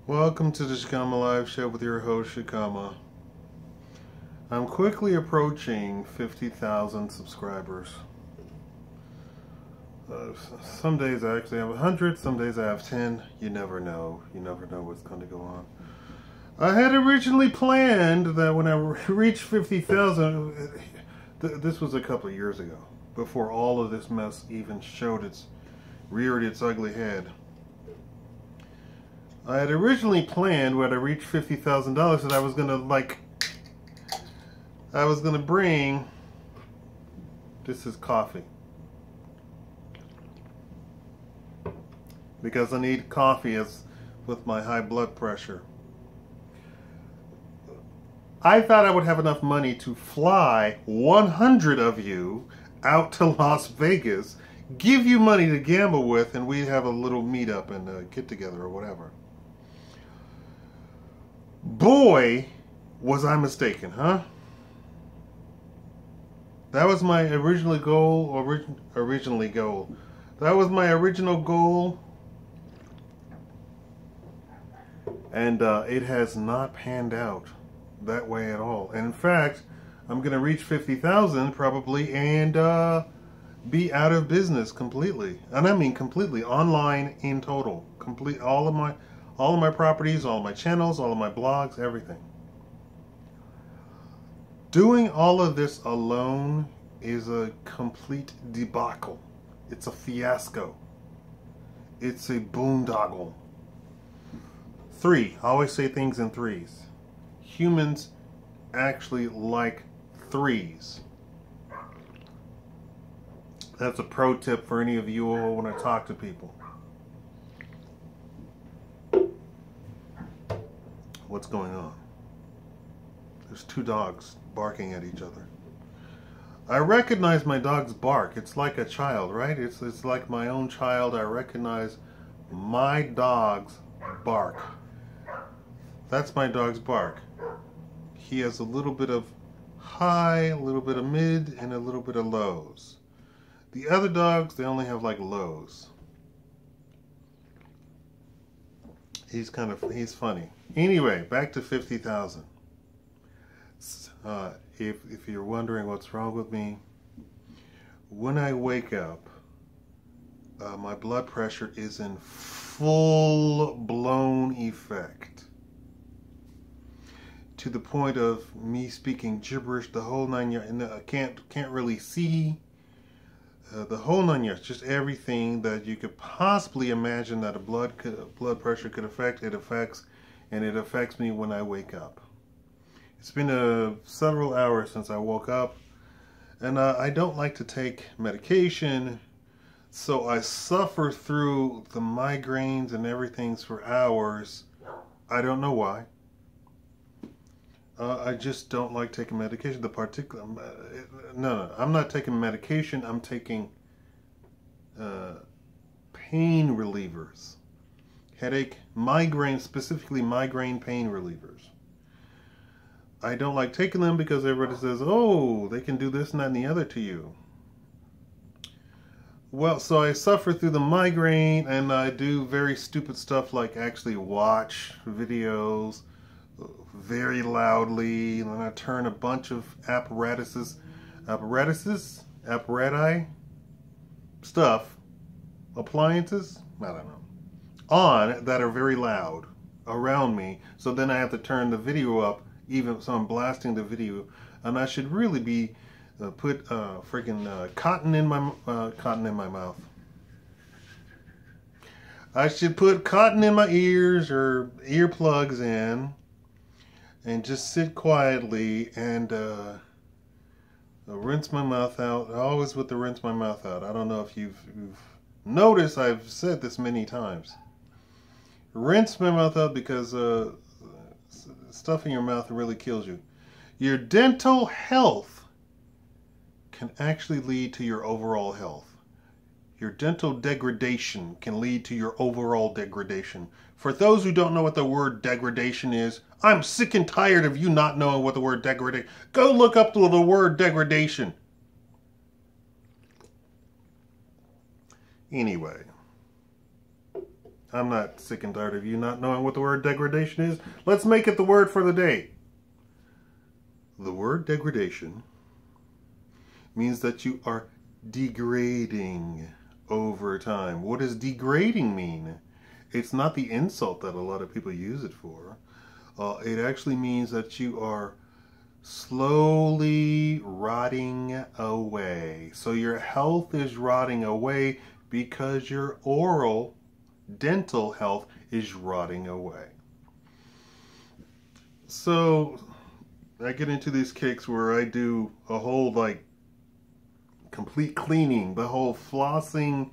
Welcome to the Shakaama Live Show with your host, Shakaama. I'm quickly approaching 50,000 subscribers. Some days I actually have 100, some days I have 10. You never know. You never know what's going to go on. I had originally planned that when I reached 50,000, this was a couple of years ago, before all of this mess even reared its ugly head. I had originally planned when I reached $50,000 that I was gonna bring, this is coffee. Because I need coffee with my high blood pressure. I thought I would have enough money to fly 100 of you out to Las Vegas, give you money to gamble with, and we'd have a little meetup and get together or whatever. Boy, was I mistaken, huh? That was my original goal. That was my original goal. And it has not panned out that way at all. And in fact, I'm going to reach 50,000 probably and be out of business completely. And I mean completely, online in total. Complete all of my properties, all of my channels, all of my blogs, everything. Doing all of this alone is a complete debacle. It's a fiasco. It's a boondoggle. 3. I always say things in threes. Humans actually like threes. That's a pro tip for any of you who want to talk to people. What's going on? There's 2 dogs barking at each other. I recognize my dog's bark. It's like a child, right? It's like my own child. I recognize my dog's bark. That's my dog's bark. He has a little bit of high, a little bit of mid, and a little bit of lows. The other dogs, they only have like lows. He's funny. Anyway, back to 50,000. If you're wondering what's wrong with me, when I wake up, my blood pressure is in full-blown effect. To the point of me speaking gibberish, the whole 9 yards, and I can't really see. The whole 9 yards, just everything that you could possibly imagine that a blood pressure could affect, it affects, and it affects me when I wake up. It's been several hours since I woke up, and I don't like to take medication, so I suffer through the migraines and everything for hours. I don't know why. I just don't like taking medication. No, I'm not taking medication. I'm taking pain relievers. Headache, migraine, specifically migraine pain relievers. I don't like taking them because everybody says, oh, they can do this and that and the other to you. Well, so I suffer through the migraine, and I do very stupid stuff like actually watch videos very loudly, and then I turn a bunch of apparati, stuff, appliances, I don't know, on that are very loud around me. So then I have to turn the video up, even so I'm blasting the video, and I should really be put freaking cotton in my mouth. I should put cotton in my ears or earplugs in, and just sit quietly and rinse my mouth out. Always with the rinse my mouth out. I don't know if you've noticed, I've said this many times. Rinse my mouth out because stuff in your mouth really kills you. Your dental health can actually lead to your overall health. Your dental degradation can lead to your overall degradation. For those who don't know what the word degradation is, I'm sick and tired of you not knowing what the word degradation. Go look up the word degradation. Anyway, I'm not sick and tired of you not knowing what the word degradation is. Let's make it the word for the day. The word degradation means that you are degrading over time. What does degrading mean? It's not the insult that a lot of people use it for. It actually means that you are slowly rotting away. So your health is rotting away because your oral dental health is rotting away. So I get into these kicks where I do a whole like complete cleaning, the whole flossing,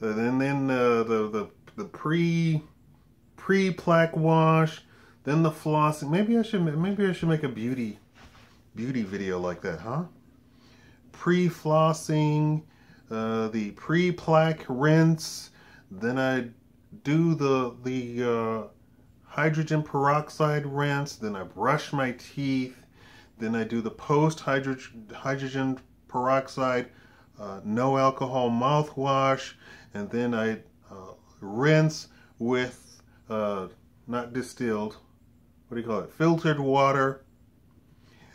and then the pre-plaque wash, then the flossing. Maybe I should make a beauty video like that, huh? Pre-flossing, the pre-plaque rinse, then I do the hydrogen peroxide rinse, then I brush my teeth, then I do the post hydrogen peroxide no alcohol mouthwash, and then I rinse with not distilled, what do you call it, filtered water.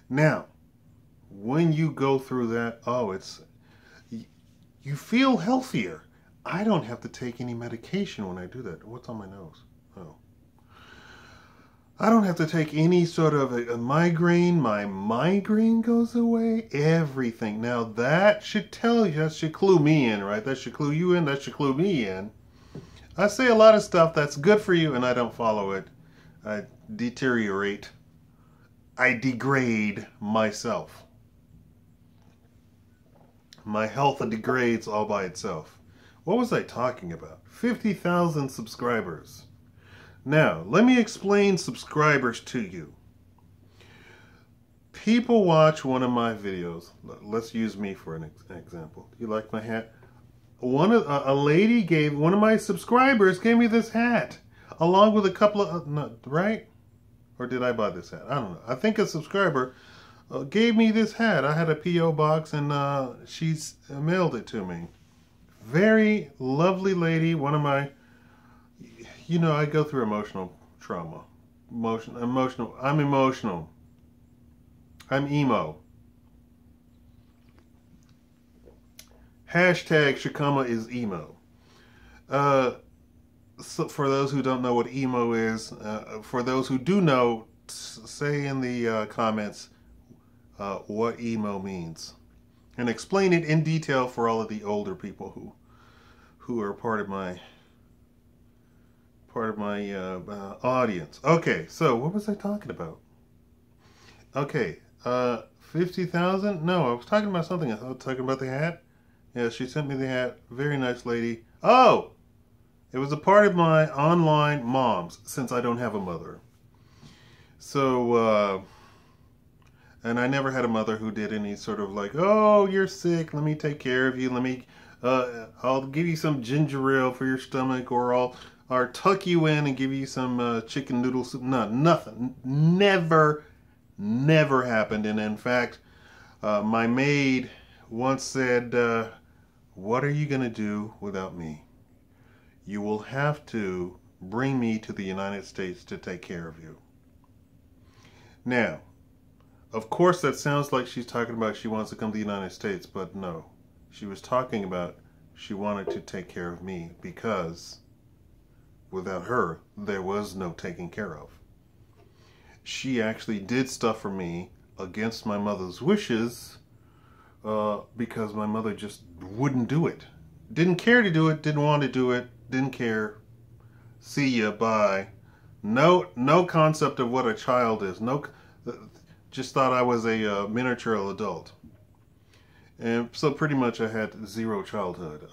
Now, when you go through that, you feel healthier. I don't have to take any medication when I do that. What's on my nose? Oh. I don't have to take any sort of a migraine. My migraine goes away. Everything. Now that should tell you, that should clue me in, right? That should clue you in. That should clue me in. I say a lot of stuff that's good for you and I don't follow it. I deteriorate. I degrade myself. My health degrades all by itself. What was I talking about? 50,000 subscribers. Now, let me explain subscribers to you. People watch one of my videos. Let's use me for an example. You like my hat? A lady gave, one of my subscribers gave me this hat, along with a couple of, right? Or did I buy this hat? I don't know. I think a subscriber gave me this hat. I had a P.O. box and she's mailed it to me. Very lovely lady. One of my, you know, I go through emotional trauma. I'm emotional. I'm emo. Hashtag Shakaama is emo. So for those who don't know what emo is, for those who do know, say in the comments what emo means. And explain it in detail for all of the older people who are part of my audience. Okay, so what was I talking about? Okay, 50,000? No, I was talking about something else. I was talking about the hat. Yeah, she sent me the hat. Very nice lady. Oh, it was a part of my online moms, since I don't have a mother. So, and I never had a mother who did any sort of like, oh, you're sick, let me take care of you, let me, I'll give you some ginger ale for your stomach, or I'll tuck you in and give you some chicken noodle soup. No, nothing. Never happened. And in fact, my maid once said, what are you going to do without me? You will have to bring me to the United States to take care of you. Now, of course, that sounds like she's talking about she wants to come to the United States, but no. She was talking about she wanted to take care of me because without her, there was no taking care of. She actually did stuff for me against my mother's wishes because my mother just wouldn't do it. Didn't care to do it, didn't want to do it, didn't care. See ya, bye. No concept of what a child is. Just thought I was a miniature adult. And so pretty much I had zero childhood.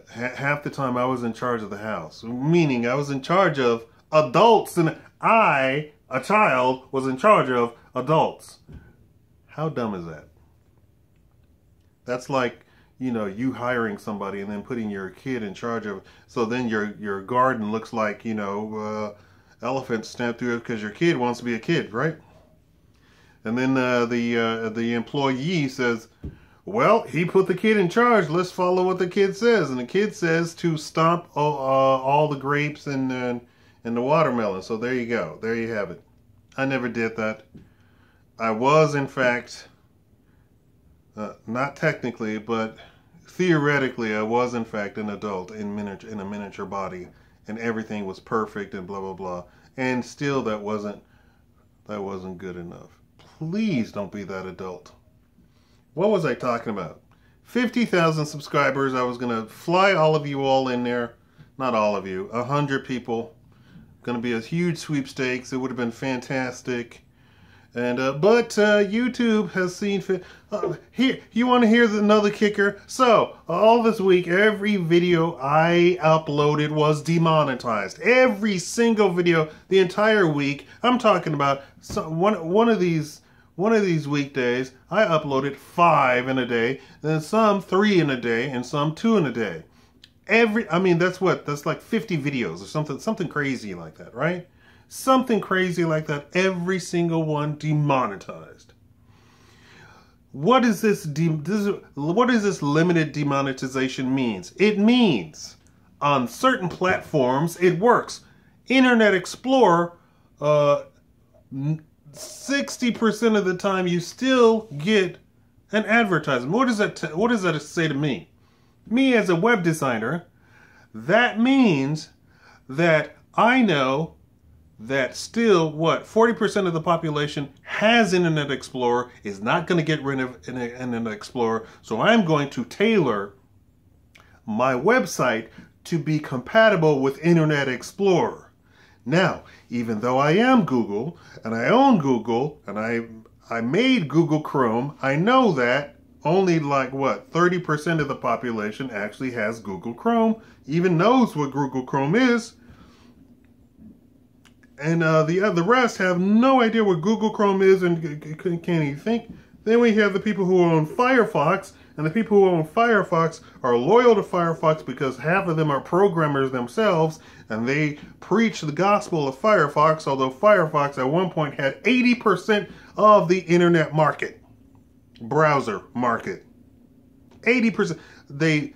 Half the time I was in charge of the house, meaning I was in charge of adults, and I, a child, was in charge of adults. How dumb is that? That's like, you know, you hiring somebody and then putting your kid in charge of, so then your garden looks like, you know, elephants stamped through it because your kid wants to be a kid, right? And then the employee says, Well, he put the kid in charge. Let's follow what the kid says. And the kid says to stomp all the grapes and the watermelon. So there you go. There you have it. I never did that. I was, in fact, not technically, but theoretically, I was, in fact, an adult in a miniature body. And everything was perfect and blah, blah, blah. And still, that wasn't good enough. Please don't be that adult. What was I talking about? 50,000 subscribers. I was going to fly all of you all in there. Not all of you. 100 people. Going to be a huge sweepstakes. It would have been fantastic. And but YouTube has seen fit. Here, you want to hear another kicker? So, all this week, every video I uploaded was demonetized. Every single video, the entire week. I'm talking about one of these weekdays, I uploaded 5 in a day, then some 3 in a day, and some 2 in a day. I mean, that's like 50 videos or something crazy like that, right? Something crazy like that. Every single one demonetized. What is this? What does this limited demonetization means? It means on certain platforms it works. Internet Explorer, 60% of the time you still get an advertisement. What does that say to me? Me as a web designer, that means that I know that still, 40% of the population has Internet Explorer, is not going to get rid of Internet Explorer, so I'm going to tailor my website to be compatible with Internet Explorer. Now, even though I am Google, and I own Google, and I made Google Chrome, I know that only 30% of the population actually has Google Chrome, even knows what Google Chrome is. And the rest have no idea what Google Chrome is and can't even think. Then we have the people who own Firefox, and the people who own Firefox are loyal to Firefox because half of them are programmers themselves, and they preach the gospel of Firefox, although Firefox at one point had 80% of the internet market, browser market. 80%. They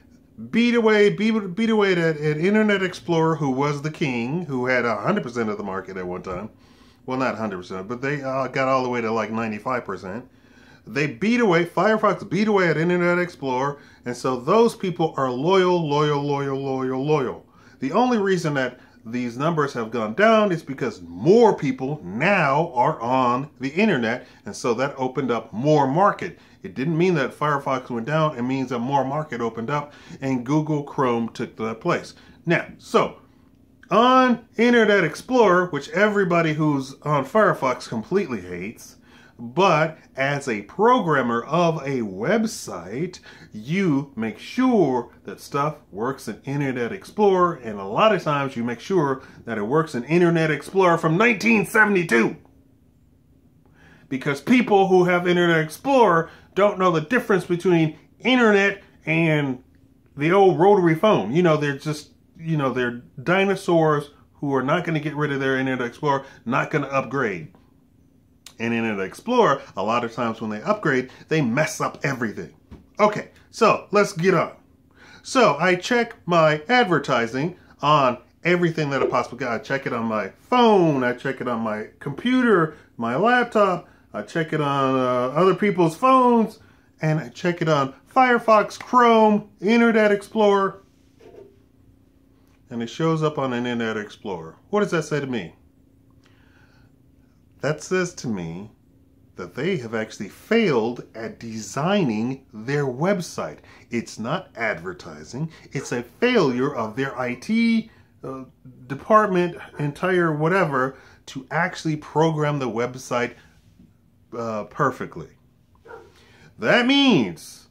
beat away at Internet Explorer, who was the king, who had 100% of the market at one time. Well, not 100%, but they got all the way to like 95%. They Firefox beat away at Internet Explorer, and so those people are loyal. The only reason that these numbers have gone down is because more people now are on the internet, and so that opened up more market. It didn't mean that Firefox went down. It means that more market opened up and Google Chrome took that place. Now, so on Internet Explorer, which everybody who's on Firefox completely hates, but as a programmer of a website, you make sure that stuff works in Internet Explorer, and a lot of times you make sure that it works in Internet Explorer from 1972. Because people who have Internet Explorer don't know the difference between internet and the old rotary phone. They're just, they're dinosaurs who are not going to get rid of their Internet Explorer, not going to upgrade. And Internet Explorer, a lot of times when they upgrade, they mess up everything. Okay, so let's get on. So I check my advertising on everything that I possibly got. I check it on my phone, I check it on my computer, my laptop, I check it on other people's phones, and I check it on Firefox, Chrome, Internet Explorer, and it shows up on Internet Explorer. What does that say to me? That says to me that they have actually failed at designing their website. It's not advertising. It's a failure of their IT department, entire whatever, to actually program the website perfectly. That means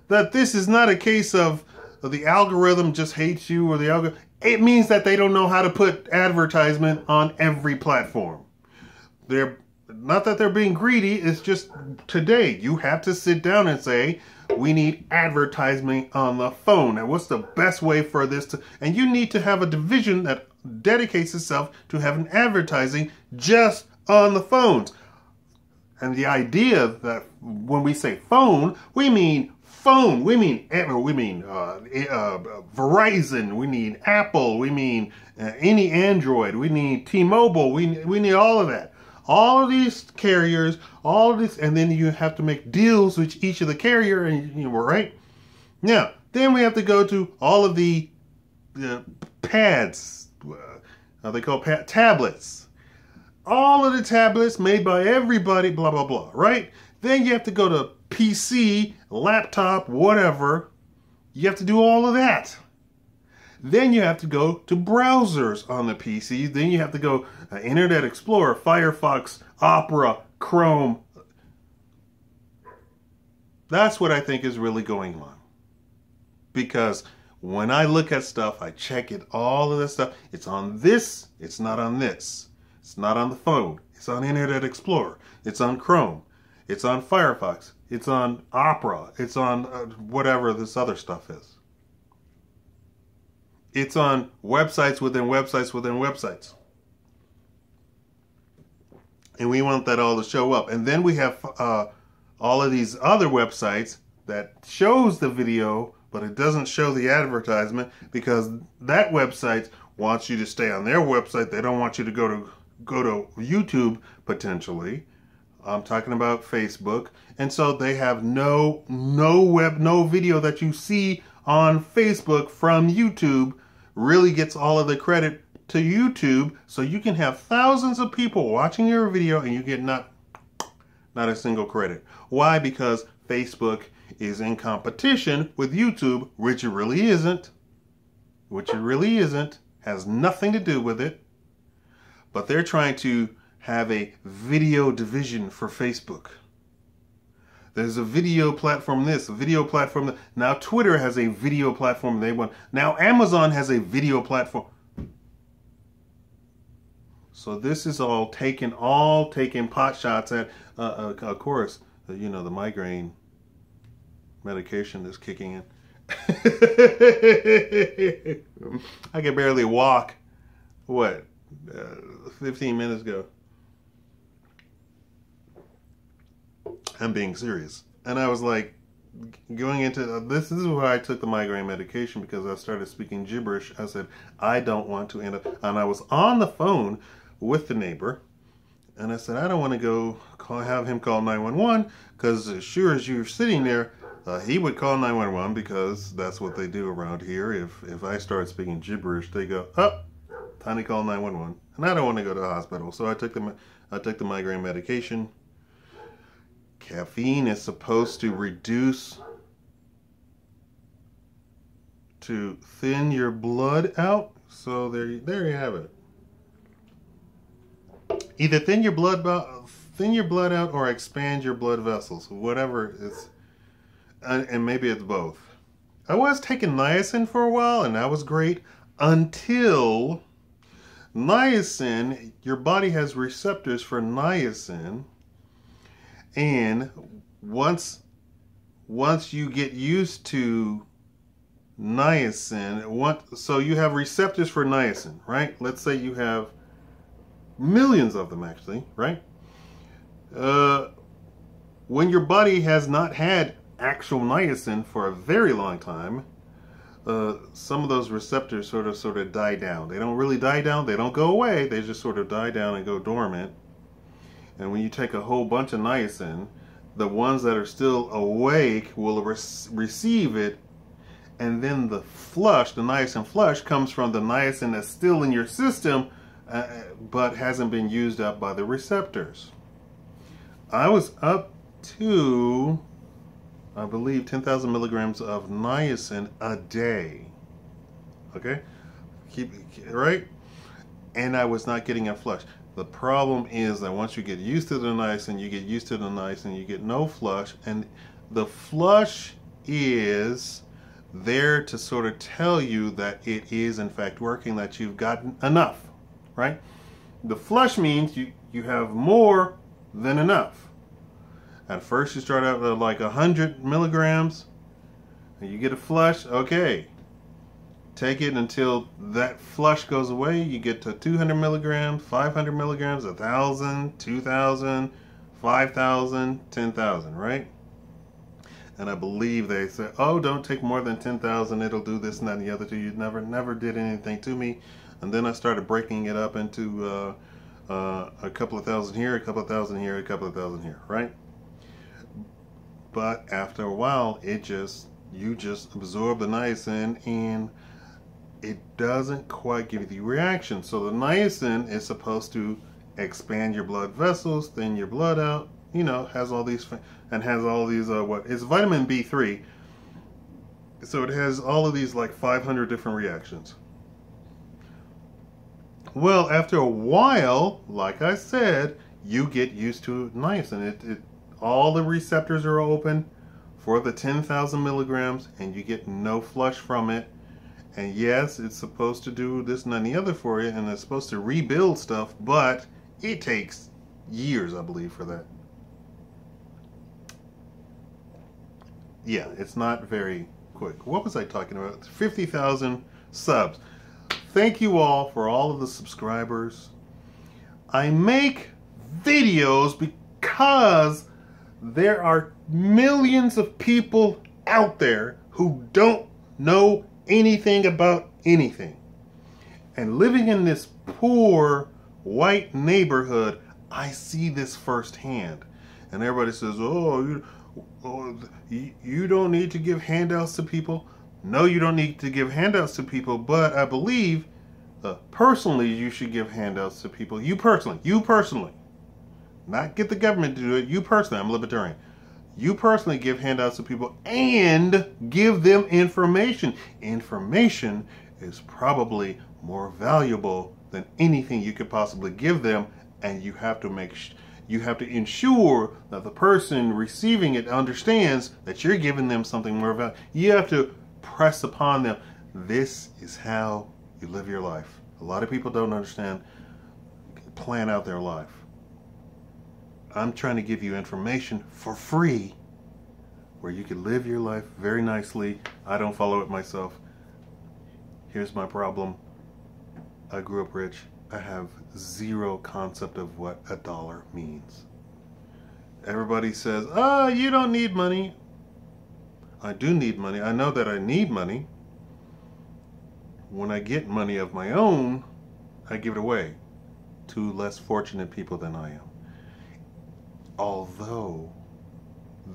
that this is not a case of the algorithm just hates you or the algorithm. It means that they don't know how to put advertisement on every platform. They're not that they're being greedy, it's just today you have to sit down and say, we need advertisement on the phone. And what's the best way for this to, and you need to have a division that dedicates itself to having advertising just on the phones. And the idea that when we say phone, we mean phone. We mean Verizon. We need Apple. We mean any Android. We need T-Mobile. We need all of that. All of these carriers, all of this, and then you have to make deals with each of the carrier, and you know, right? Now, then we have to go to all of the pads. They call tablets. All of the tablets made by everybody, blah, blah, blah, right? Then you have to go to PC, laptop, whatever. You have to do all of that. Then you have to go to browsers on the PC. Then you have to go Internet Explorer, Firefox, Opera, Chrome. That's what I think is really going on. Because when I look at stuff, I check it, all of this stuff. It's on this, it's not on this. It's not on the phone. It's on Internet Explorer. It's on Chrome. It's on Firefox. It's on Opera. It's on whatever this other stuff is. It's on websites within websites within websites. And we want that all to show up. And then we have all of these other websites that shows the video, but it doesn't show the advertisement because that website wants you to stay on their website. They don't want you to go to YouTube potentially. I'm talking about Facebook. And so they have no video that you see on Facebook from YouTube really gets all of the credit to YouTube. So you can have thousands of people watching your video and you get not a single credit. Why? Because Facebook is in competition with YouTube, which it really isn't. Which it really isn't. Has nothing to do with it. But they're trying to have a video division for Facebook. There's a video platform this, a video platform that. Now Twitter has a video platform they want. Now Amazon has a video platform. So this is all taking pot shots at, of course, you know, the migraine medication is kicking in. I can barely walk. What? 15 minutes ago. I'm being serious. And I was like, going into this is why I took the migraine medication, because I started speaking gibberish. I said, I don't want to end up, and I was on the phone with the neighbor, and I said, I don't want to go have him call 911, because as sure as you're sitting there, he would call 911, because that's what they do around here. If I start speaking gibberish, they go, oh, time to call 911, and I don't want to go to the hospital. So I took the migraine medication. Caffeine is supposed to reduce, to thin your blood out. So there you have it. Either thin your blood out or expand your blood vessels, whatever it's, and maybe it's both. I was taking niacin for a while, and that was great until niacin. Your body has receptors for niacin. And once you get used to niacin, so you have receptors for niacin, right? Let's say you have millions of them actually, right? When your body has not had actual niacin for a very long time, some of those receptors sort of die down. They don't really die down, they don't go away, they just sort of die down and go dormant. And when you take a whole bunch of niacin, the ones that are still awake will receive it, and then the niacin flush comes from the niacin that's still in your system, but hasn't been used up by the receptors. I was up to, I believe, 10,000 milligrams of niacin a day. Okay? Right? And I was not getting a flush. The problem is that once you get used to the niacin, you get used to the niacin, you get no flush, and the flush is there to sort of tell you that it is in fact working, that you've gotten enough, right? The flush means you have more than enough. At first you start out with like 100 milligrams, and you get a flush, okay. Take it until that flush goes away. You get to 200 milligrams, 500 milligrams, 1,000, 2,000, 5,000, 10,000, right? And I believe they said, oh, don't take more than 10,000. It'll do this and that and the other to you. Never did anything to me. And then I started breaking it up into a couple of thousand here, a couple of thousand here, a couple of thousand here, right? But after a while, you just absorb the niacin, and it doesn't quite give you the reaction. So the niacin is supposed to expand your blood vessels, thin your blood out, you know, has all these, and has all these, it's vitamin B3. So it has all of these like 500 different reactions. Well, after a while, like I said, you get used to niacin. All the receptors are open for the 10,000 milligrams, and you get no flush from it. And yes, it's supposed to do this and the other for you, and it's supposed to rebuild stuff, but it takes years, I believe, for that. Yeah, it's not very quick. What was I talking about? 50,000 subs. Thank you all for all of the subscribers. I make videos because there are millions of people out there who don't know anything about anything. And living in this poor white neighborhood, I see this firsthand. And everybody says, oh, you don't need to give handouts to people. No, you don't need to give handouts to people, but I believe personally you should give handouts to people. You personally. Not get the government to do it. You personally, I'm a libertarian. You personally give handouts to people and give them information. Information is probably more valuable than anything you could possibly give them, and you have to ensure that the person receiving it understands that you're giving them something more valuable. You have to press upon them. This is how you live your life. A lot of people don't understand, plan out their life. I'm trying to give you information for free where you can live your life very nicely. I don't follow it myself. Here's my problem. I grew up rich. I have zero concept of what a dollar means. Everybody says, oh, you don't need money. I do need money. I know that I need money. When I get money of my own, I give it away to less fortunate people than I am. Although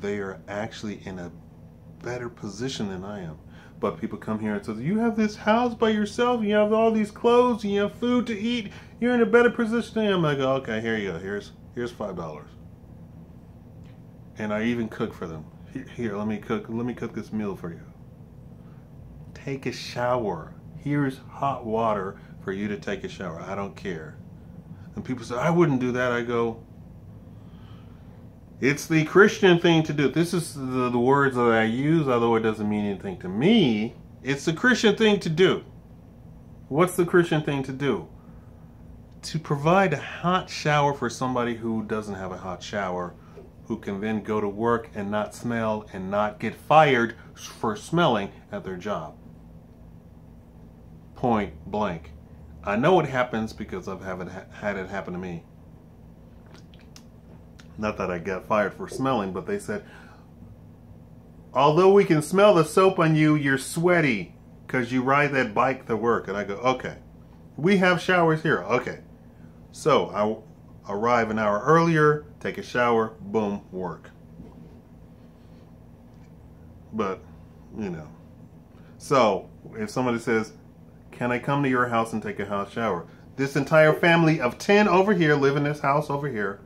they are actually in a better position than I am. But people come here and say, you have this house by yourself, you have all these clothes, you have food to eat, you're in a better position than I am. I go, okay, here you go, here's $5. And I even cook for them. Here, let me cook this meal for you. Take a shower. Here's hot water for you to take a shower. I don't care. And people say, I wouldn't do that. I go, it's the Christian thing to do. This is the words that I use, although it doesn't mean anything to me. It's the Christian thing to do. What's the Christian thing to do? To provide a hot shower for somebody who doesn't have a hot shower, who can then go to work and not smell and not get fired for smelling at their job. Point blank. I know it happens because I've had it happen to me. Not that I got fired for smelling, but they said, although we can smell the soap on you, you're sweaty because you ride that bike to work. And I go, okay, we have showers here. Okay. So I arrive an hour earlier, take a shower, boom, work. But, you know. So if somebody says, can I come to your house and take a hot shower? This entire family of 10 over here live in this house over here.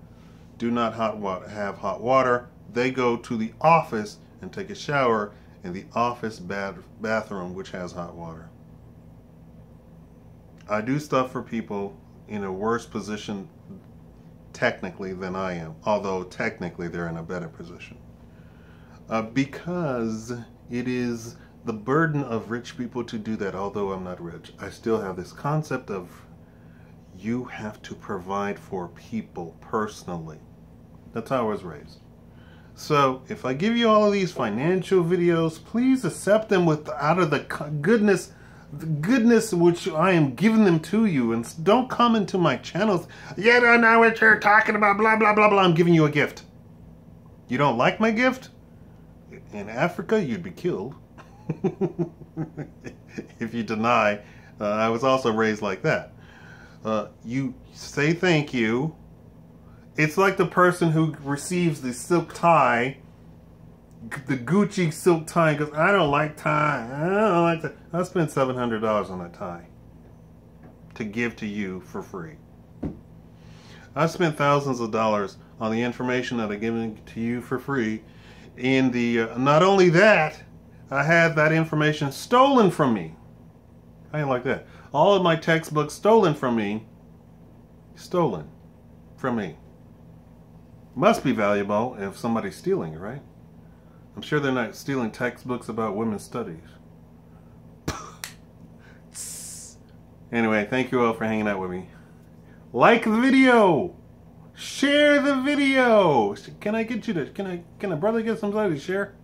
Do not have hot water. They go to the office and take a shower in the office bathroom, which has hot water. I do stuff for people in a worse position technically than I am, although technically they're in a better position. Because it is the burden of rich people to do that, although I'm not rich. I still have this concept of you have to provide for people personally. That's how I was raised. So if I give you all of these financial videos, please accept them out of the goodness which I am giving them to you, and don't come into my channels. You don't know what you're talking about, blah blah blah blah. I'm giving you a gift. You don't like my gift? in Africa, you'd be killed. If you deny, I was also raised like that. You say thank you. It's like the person who receives the silk tie, the Gucci silk tie, and goes, I don't like tie. I don't like that. I spent $700 on that tie to give to you for free. I spent thousands of dollars on the information that I'm giving to you for free. In the not only that, I had that information stolen from me. I ain't like that. All of my textbooks stolen from me. Stolen from me. Must be valuable if somebody's stealing it, right? I'm sure they're not stealing textbooks about women's studies. Anyway, thank you all for hanging out with me. Like the video! Share the video! Can I get you to, can a brother get somebody to share?